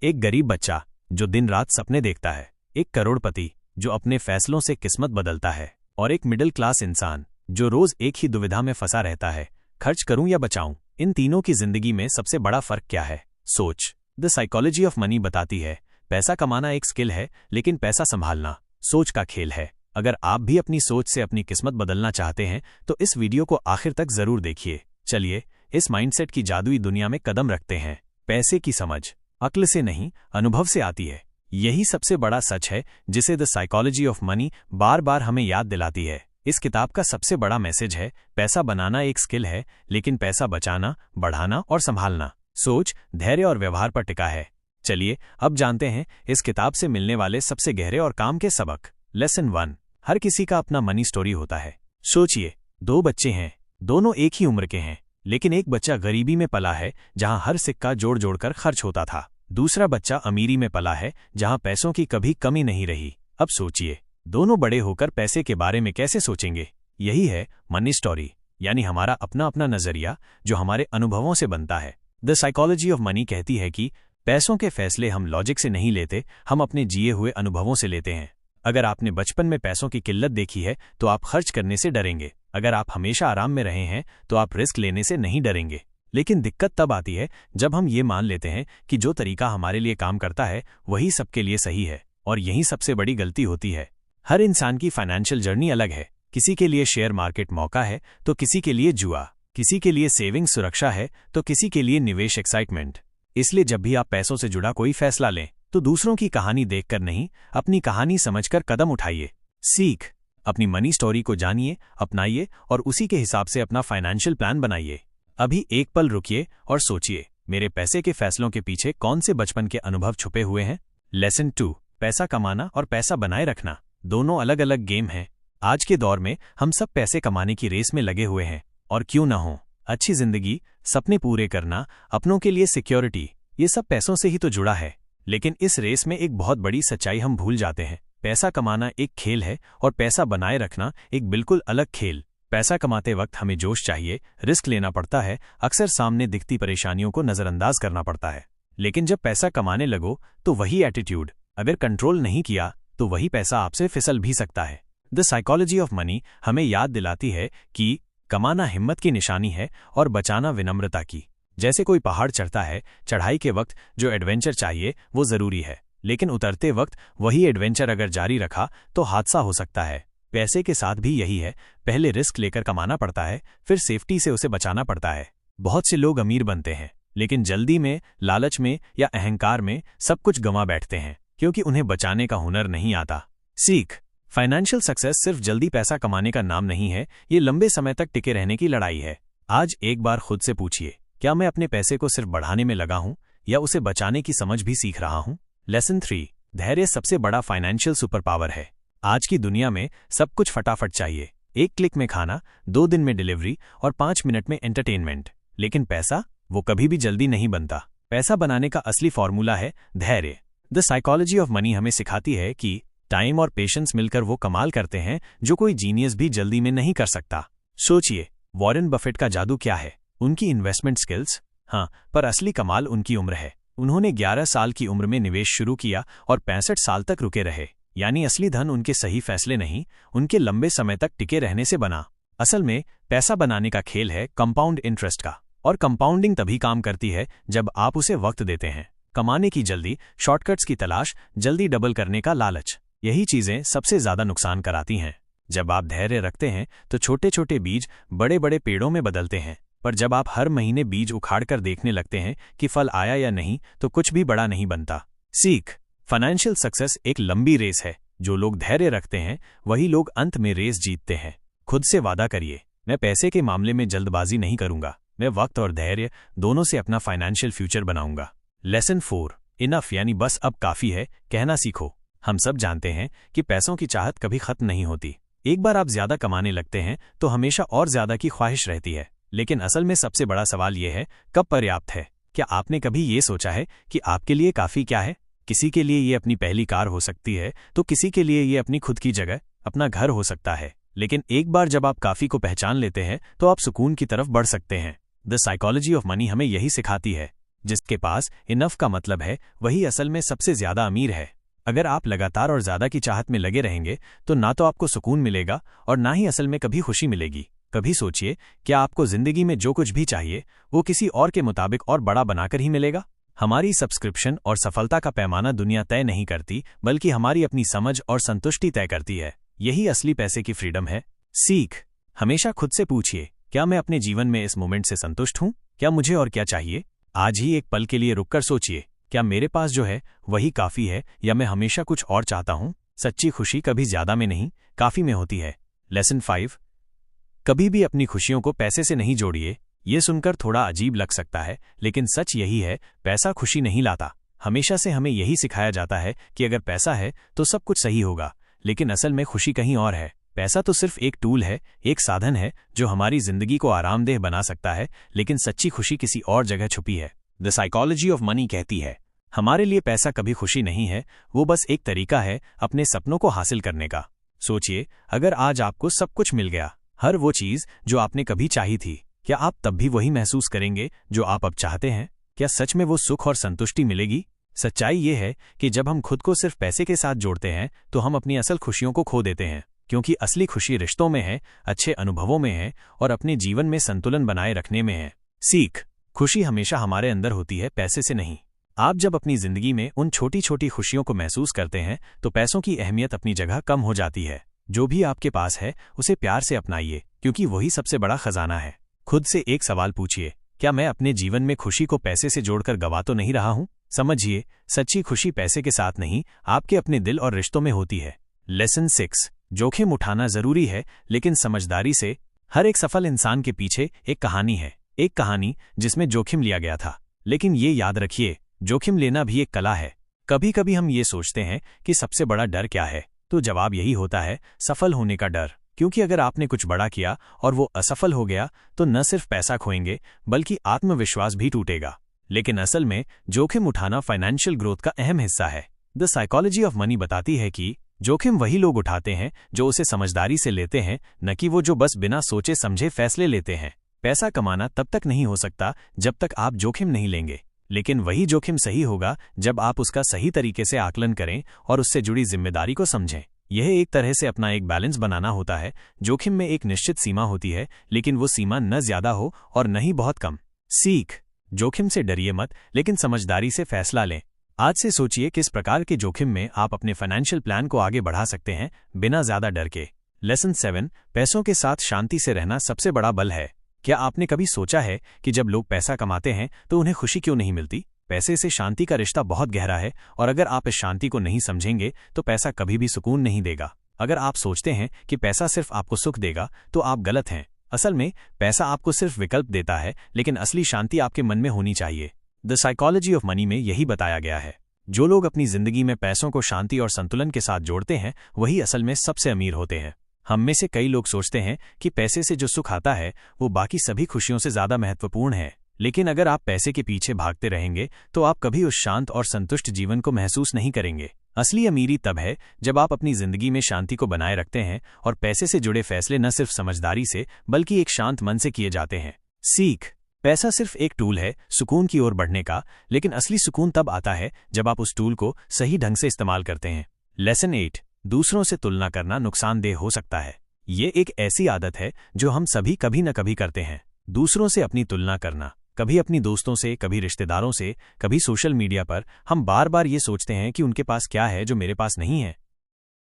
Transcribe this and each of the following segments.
एक गरीब बच्चा जो दिन रात सपने देखता है, एक करोड़पति जो अपने फैसलों से किस्मत बदलता है, और एक मिडिल क्लास इंसान जो रोज एक ही दुविधा में फंसा रहता है, खर्च करूं या बचाऊं। इन तीनों की जिंदगी में सबसे बड़ा फर्क क्या है? सोच। द साइकोलॉजी ऑफ मनी बताती है, पैसा कमाना एक स्किल है, लेकिन पैसा संभालना सोच का खेल है। अगर आप भी अपनी सोच से अपनी किस्मत बदलना चाहते हैं तो इस वीडियो को आखिर तक जरूर देखिए। चलिए इस माइंडसेट की जादुई दुनिया में कदम रखते हैं। पैसे की समझ अक्ल से नहीं, अनुभव से आती है। यही सबसे बड़ा सच है जिसे द साइकोलॉजी ऑफ मनी बार बार हमें याद दिलाती है। इस किताब का सबसे बड़ा मैसेज है, पैसा बनाना एक स्किल है, लेकिन पैसा बचाना, बढ़ाना और संभालना सोच, धैर्य और व्यवहार पर टिका है। चलिए अब जानते हैं इस किताब से मिलने वाले सबसे गहरे और काम के सबक। लेसन 1। हर किसी का अपना मनी स्टोरी होता है। सोचिए, दो बच्चे हैं, दोनों एक ही उम्र के हैं, लेकिन एक बच्चा गरीबी में पला है जहां हर सिक्का जोड़ जोड़कर खर्च होता था। दूसरा बच्चा अमीरी में पला है जहां पैसों की कभी कमी नहीं रही। अब सोचिए, दोनों बड़े होकर पैसे के बारे में कैसे सोचेंगे? यही है मनी स्टोरी, यानी हमारा अपना अपना नजरिया जो हमारे अनुभवों से बनता है। द साइकोलॉजी ऑफ मनी कहती है कि पैसों के फैसले हम लॉजिक से नहीं लेते, हम अपने जिए हुए अनुभवों से लेते हैं। अगर आपने बचपन में पैसों की किल्लत देखी है तो आप खर्च करने से डरेंगे। अगर आप हमेशा आराम में रहे हैं तो आप रिस्क लेने से नहीं डरेंगे। लेकिन दिक्कत तब आती है जब हम ये मान लेते हैं कि जो तरीका हमारे लिए काम करता है वही सबके लिए सही है, और यही सबसे बड़ी गलती होती है। हर इंसान की फाइनेंशियल जर्नी अलग है। किसी के लिए शेयर मार्केट मौका है तो किसी के लिए जुआ, किसी के लिए सेविंग सुरक्षा है तो किसी के लिए निवेश एक्साइटमेंट। इसलिए जब भी आप पैसों से जुड़ा कोई फैसला लें तो दूसरों की कहानी देखकर नहीं, अपनी कहानी समझकर कदम उठाइए। सीख, अपनी मनी स्टोरी को जानिए, अपनाइए और उसी के हिसाब से अपना फाइनेंशियल प्लान बनाइए। अभी एक पल रुकिए और सोचिए, मेरे पैसे के फैसलों के पीछे कौन से बचपन के अनुभव छुपे हुए हैं? लेसन 2। पैसा कमाना और पैसा बनाए रखना दोनों अलग अलग गेम हैं। आज के दौर में हम सब पैसे कमाने की रेस में लगे हुए हैं, और क्यों न हो। अच्छी जिंदगी, सपने पूरे करना, अपनों के लिए सिक्योरिटी, ये सब पैसों से ही तो जुड़ा है। लेकिन इस रेस में एक बहुत बड़ी सच्चाई हम भूल जाते हैं। पैसा कमाना एक खेल है और पैसा बनाए रखना एक बिल्कुल अलग खेल। पैसा कमाते वक्त हमें जोश चाहिए, रिस्क लेना पड़ता है, अक्सर सामने दिखती परेशानियों को नजरअंदाज करना पड़ता है। लेकिन जब पैसा कमाने लगो तो वही एटीट्यूड, अगर कंट्रोल नहीं किया तो वही पैसा आपसे फिसल भी सकता है। द साइकोलॉजी ऑफ मनी हमें याद दिलाती है कि कमाना हिम्मत की निशानी है और बचाना विनम्रता की। जैसे कोई पहाड़ चढ़ता है, चढ़ाई के वक्त जो एडवेंचर चाहिए वो जरूरी है, लेकिन उतरते वक्त वही एडवेंचर अगर जारी रखा तो हादसा हो सकता है। पैसे के साथ भी यही है, पहले रिस्क लेकर कमाना पड़ता है, फिर सेफ्टी से उसे बचाना पड़ता है। बहुत से लोग अमीर बनते हैं, लेकिन जल्दी में, लालच में या अहंकार में सब कुछ गंवा बैठते हैं, क्योंकि उन्हें बचाने का हुनर नहीं आता। सीख, फाइनेंशियल सक्सेस सिर्फ जल्दी पैसा कमाने का नाम नहीं है, ये लंबे समय तक टिके रहने की लड़ाई है। आज एक बार खुद से पूछिए, क्या मैं अपने पैसे को सिर्फ बढ़ाने में लगा हूं या उसे बचाने की समझ भी सीख रहा हूं? लेसन 3। धैर्य सबसे बड़ा फाइनेंशियल सुपर पावर है। आज की दुनिया में सब कुछ फटाफट चाहिए, एक क्लिक में खाना, 2 दिन में डिलीवरी और 5 मिनट में एंटरटेनमेंट। लेकिन पैसा, वो कभी भी जल्दी नहीं बनता। पैसा बनाने का असली फॉर्मूला है धैर्य। द साइकोलॉजी ऑफ मनी हमें सिखाती है कि टाइम और पेशेंस मिलकर वो कमाल करते हैं जो कोई जीनियस भी जल्दी में नहीं कर सकता। सोचिए, वॉरेन बफेट का जादू क्या है? उनकी इन्वेस्टमेंट स्किल्स, हाँ, पर असली कमाल उनकी उम्र है। उन्होंने 11 साल की उम्र में निवेश शुरू किया और 65 साल तक रुके रहे। यानी असली धन उनके सही फैसले नहीं, उनके लंबे समय तक टिके रहने से बना। असल में पैसा बनाने का खेल है कंपाउंड इंटरेस्ट का, और कंपाउंडिंग तभी काम करती है जब आप उसे वक्त देते हैं। कमाने की जल्दी, शॉर्टकट्स की तलाश, जल्दी डबल करने का लालच, यही चीजें सबसे ज्यादा नुकसान कराती हैं। जब आप धैर्य रखते हैं तो छोटे छोटे बीज बड़े बड़े पेड़ों में बदलते हैं, पर जब आप हर महीने बीज उखाड़ कर देखने लगते हैं कि फल आया या नहीं तो कुछ भी बड़ा नहीं बनता। सीख, फाइनेंशियल सक्सेस एक लंबी रेस है। जो लोग धैर्य रखते हैं वही लोग अंत में रेस जीतते हैं। खुद से वादा करिए, मैं पैसे के मामले में जल्दबाजी नहीं करूंगा, मैं वक्त और धैर्य दोनों से अपना फाइनेंशियल फ्यूचर बनाऊंगा। लेसन 4। इनफ, यानी बस अब काफी है, कहना सीखो। हम सब जानते हैं कि पैसों की चाहत कभी खत्म नहीं होती। एक बार आप ज्यादा कमाने लगते हैं तो हमेशा और ज्यादा की ख्वाहिश रहती है। लेकिन असल में सबसे बड़ा सवाल यह है, कब पर्याप्त है? क्या आपने कभी ये सोचा है कि आपके लिए काफी क्या है? किसी के लिए ये अपनी पहली कार हो सकती है तो किसी के लिए ये अपनी खुद की जगह, अपना घर हो सकता है। लेकिन एक बार जब आप काफी को पहचान लेते हैं तो आप सुकून की तरफ बढ़ सकते हैं। द साइकोलॉजी ऑफ मनी हमें यही सिखाती है। जिसके पास इनफ का मतलब है वही असल में सबसे ज्यादा अमीर है। अगर आप लगातार और ज्यादा की चाहत में लगे रहेंगे तो ना तो आपको सुकून मिलेगा और ना ही असल में कभी खुशी मिलेगी। कभी सोचिए, क्या आपको जिंदगी में जो कुछ भी चाहिए वो किसी और के मुताबिक और बड़ा बनाकर ही मिलेगा? हमारी सब्सक्रिप्शन और सफलता का पैमाना दुनिया तय नहीं करती, बल्कि हमारी अपनी समझ और संतुष्टि तय करती है। यही असली पैसे की फ्रीडम है। सीख। हमेशा खुद से पूछिए, क्या मैं अपने जीवन में इस मोमेंट से संतुष्ट हूं? क्या मुझे और क्या चाहिए? आज ही एक पल के लिए रुककर सोचिए, क्या मेरे पास जो है वही काफी है या मैं हमेशा कुछ और चाहता हूं? सच्ची खुशी कभी ज्यादा में नहीं, काफी में होती है। लेसन 5। कभी भी अपनी खुशियों को पैसे से नहीं जोड़िए। ये सुनकर थोड़ा अजीब लग सकता है, लेकिन सच यही है, पैसा खुशी नहीं लाता। हमेशा से हमें यही सिखाया जाता है कि अगर पैसा है तो सब कुछ सही होगा, लेकिन असल में खुशी कहीं और है। पैसा तो सिर्फ एक टूल है, एक साधन है जो हमारी जिंदगी को आरामदेह बना सकता है, लेकिन सच्ची खुशी किसी और जगह छुपी है। द साइकोलॉजी ऑफ मनी कहती है, हमारे लिए पैसा कभी खुशी नहीं है, वो बस एक तरीका है अपने सपनों को हासिल करने का। सोचिए, अगर आज आपको सब कुछ मिल गया, हर वो चीज जो आपने कभी चाही थी, क्या आप तब भी वही महसूस करेंगे जो आप अब चाहते हैं? क्या सच में वो सुख और संतुष्टि मिलेगी? सच्चाई ये है कि जब हम खुद को सिर्फ पैसे के साथ जोड़ते हैं तो हम अपनी असल खुशियों को खो देते हैं, क्योंकि असली खुशी रिश्तों में है, अच्छे अनुभवों में है और अपने जीवन में संतुलन बनाए रखने में है। सीख। खुशी हमेशा हमारे अंदर होती है, पैसे से नहीं। आप जब अपनी जिंदगी में उन छोटी छोटी खुशियों को महसूस करते हैं तो पैसों की अहमियत अपनी जगह कम हो जाती है। जो भी आपके पास है उसे प्यार से अपनाइए, क्योंकि वही सबसे बड़ा खजाना है। खुद से एक सवाल पूछिए, क्या मैं अपने जीवन में खुशी को पैसे से जोड़कर गवा तो नहीं रहा हूं? समझिए, सच्ची खुशी पैसे के साथ नहीं, आपके अपने दिल और रिश्तों में होती है। लेसन 6। जोखिम उठाना जरूरी है, लेकिन समझदारी से। हर एक सफल इंसान के पीछे एक कहानी है, एक कहानी जिसमें जोखिम लिया गया था। लेकिन ये याद रखिए, जोखिम लेना भी एक कला है। कभी कभी हम ये सोचते हैं कि सबसे बड़ा डर क्या है, तो जवाब यही होता है, सफल होने का डर। क्योंकि अगर आपने कुछ बड़ा किया और वो असफल हो गया तो न सिर्फ पैसा खोएंगे बल्कि आत्मविश्वास भी टूटेगा। लेकिन असल में जोखिम उठाना फाइनेंशियल ग्रोथ का अहम हिस्सा है। द साइकोलॉजी ऑफ मनी बताती है कि जोखिम वही लोग उठाते हैं जो उसे समझदारी से लेते हैं, न कि वो जो बस बिना सोचे समझे फैसले लेते हैं। पैसा कमाना तब तक नहीं हो सकता जब तक आप जोखिम नहीं लेंगे, लेकिन वही जोखिम सही होगा जब आप उसका सही तरीके से आकलन करें और उससे जुड़ी जिम्मेदारी को समझें। यह एक तरह से अपना एक बैलेंस बनाना होता है। जोखिम में एक निश्चित सीमा होती है, लेकिन वो सीमा न ज्यादा हो और न ही बहुत कम। सीख। जोखिम से डरिए मत, लेकिन समझदारी से फैसला लें। आज से सोचिए किस प्रकार के जोखिम में आप अपने फाइनेंशियल प्लान को आगे बढ़ा सकते हैं बिना ज्यादा डर के। लेसन 7। पैसों के साथ शांति से रहना सबसे बड़ा बल है। क्या आपने कभी सोचा है कि जब लोग पैसा कमाते हैं तो उन्हें खुशी क्यों नहीं मिलती? पैसे से शांति का रिश्ता बहुत गहरा है, और अगर आप इस शांति को नहीं समझेंगे तो पैसा कभी भी सुकून नहीं देगा। अगर आप सोचते हैं कि पैसा सिर्फ आपको सुख देगा तो आप गलत हैं। असल में पैसा आपको सिर्फ विकल्प देता है, लेकिन असली शांति आपके मन में होनी चाहिए। द साइकोलॉजी ऑफ मनी में यही बताया गया है। जो लोग अपनी जिंदगी में पैसों को शांति और संतुलन के साथ जोड़ते हैं वही असल में सबसे अमीर होते हैं। हम में से कई लोग सोचते हैं कि पैसे से जो सुख आता है वो बाकी सभी खुशियों से ज्यादा महत्वपूर्ण है, लेकिन अगर आप पैसे के पीछे भागते रहेंगे तो आप कभी उस शांत और संतुष्ट जीवन को महसूस नहीं करेंगे। असली अमीरी तब है जब आप अपनी जिंदगी में शांति को बनाए रखते हैं और पैसे से जुड़े फैसले न सिर्फ समझदारी से बल्कि एक शांत मन से किए जाते हैं। सीख। पैसा सिर्फ एक टूल है सुकून की ओर बढ़ने का, लेकिन असली सुकून तब आता है जब आप उस टूल को सही ढंग से इस्तेमाल करते हैं। लेसन 8। दूसरों से तुलना करना नुकसानदेह हो सकता है। ये एक ऐसी आदत है जो हम सभी कभी न कभी करते हैं। दूसरों से अपनी तुलना करना, कभी अपनी दोस्तों से, कभी रिश्तेदारों से, कभी सोशल मीडिया पर। हम बार बार ये सोचते हैं कि उनके पास क्या है जो मेरे पास नहीं है।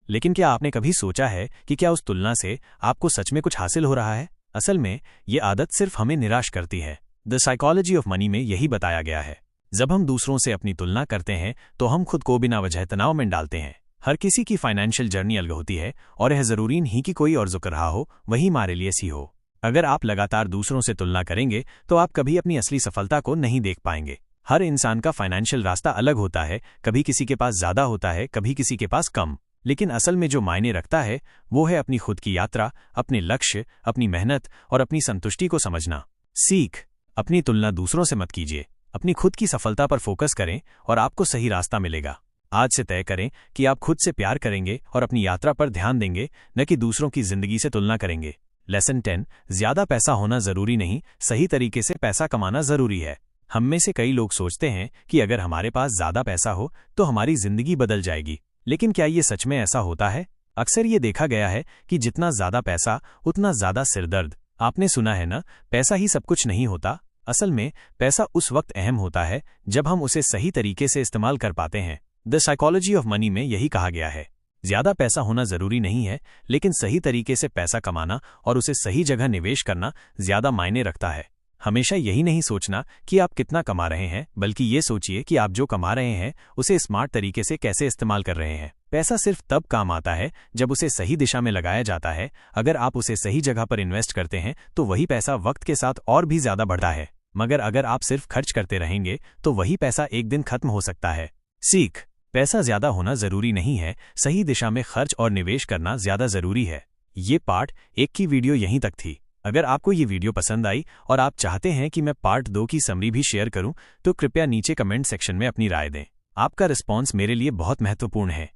लेकिन क्या आपने कभी सोचा है कि क्या उस तुलना से आपको सच में कुछ हासिल हो रहा है? असल में ये आदत सिर्फ हमें निराश करती है। द साइकोलॉजी ऑफ मनी में यही बताया गया है। जब हम दूसरों से अपनी तुलना करते हैं तो हम खुद को बिना वजह तनाव में डालते हैं। हर किसी की फाइनेंशियल जर्नी अलग होती है और यह जरूरी नहीं कि कोई और जो कर रहा हो वही हमारे लिए सी हो। अगर आप लगातार दूसरों से तुलना करेंगे तो आप कभी अपनी असली सफलता को नहीं देख पाएंगे। हर इंसान का फाइनेंशियल रास्ता अलग होता है, कभी किसी के पास ज्यादा होता है, कभी किसी के पास कम। लेकिन असल में जो मायने रखता है वो है अपनी खुद की यात्रा, अपने लक्ष्य, अपनी मेहनत और अपनी संतुष्टि को समझना। सीख। अपनी तुलना दूसरों से मत कीजिए, अपनी खुद की सफलता पर फोकस करें और आपको सही रास्ता मिलेगा। आज से तय करें कि आप खुद से प्यार करेंगे और अपनी यात्रा पर ध्यान देंगे, न कि दूसरों की जिंदगी से तुलना करेंगे। लेसन 10। ज्यादा पैसा होना जरूरी नहीं, सही तरीके से पैसा कमाना जरूरी है। हम में से कई लोग सोचते हैं कि अगर हमारे पास ज़्यादा पैसा हो तो हमारी ज़िंदगी बदल जाएगी, लेकिन क्या ये सच में ऐसा होता है? अक्सर ये देखा गया है कि जितना ज़्यादा पैसा उतना ज़्यादा सिरदर्द। आपने सुना है ना, पैसा ही सब कुछ नहीं होता। असल में पैसा उस वक्त अहम होता है जब हम उसे सही तरीके से इस्तेमाल कर पाते हैं। द साइकोलॉजी ऑफ मनी में यही कहा गया है। ज्यादा पैसा होना जरूरी नहीं है, लेकिन सही तरीके से पैसा कमाना और उसे सही जगह निवेश करना ज्यादा मायने रखता है। हमेशा यही नहीं सोचना कि आप कितना कमा रहे हैं, बल्कि ये सोचिए कि आप जो कमा रहे हैं उसे स्मार्ट तरीके से कैसे इस्तेमाल कर रहे हैं। पैसा सिर्फ तब काम आता है जब उसे सही दिशा में लगाया जाता है। अगर आप उसे सही जगह पर इन्वेस्ट करते हैं तो वही पैसा वक्त के साथ और भी ज्यादा बढ़ता है, मगर अगर आप सिर्फ खर्च करते रहेंगे तो वही पैसा एक दिन खत्म हो सकता है। सीख: पैसा ज्यादा होना जरूरी नहीं है, सही दिशा में खर्च और निवेश करना ज्यादा जरूरी है। ये पार्ट 1 की वीडियो यहीं तक थी। अगर आपको ये वीडियो पसंद आई और आप चाहते हैं कि मैं पार्ट 2 की समरी भी शेयर करूं, तो कृपया नीचे कमेंट सेक्शन में अपनी राय दें। आपका रिस्पॉन्स मेरे लिए बहुत महत्वपूर्ण है।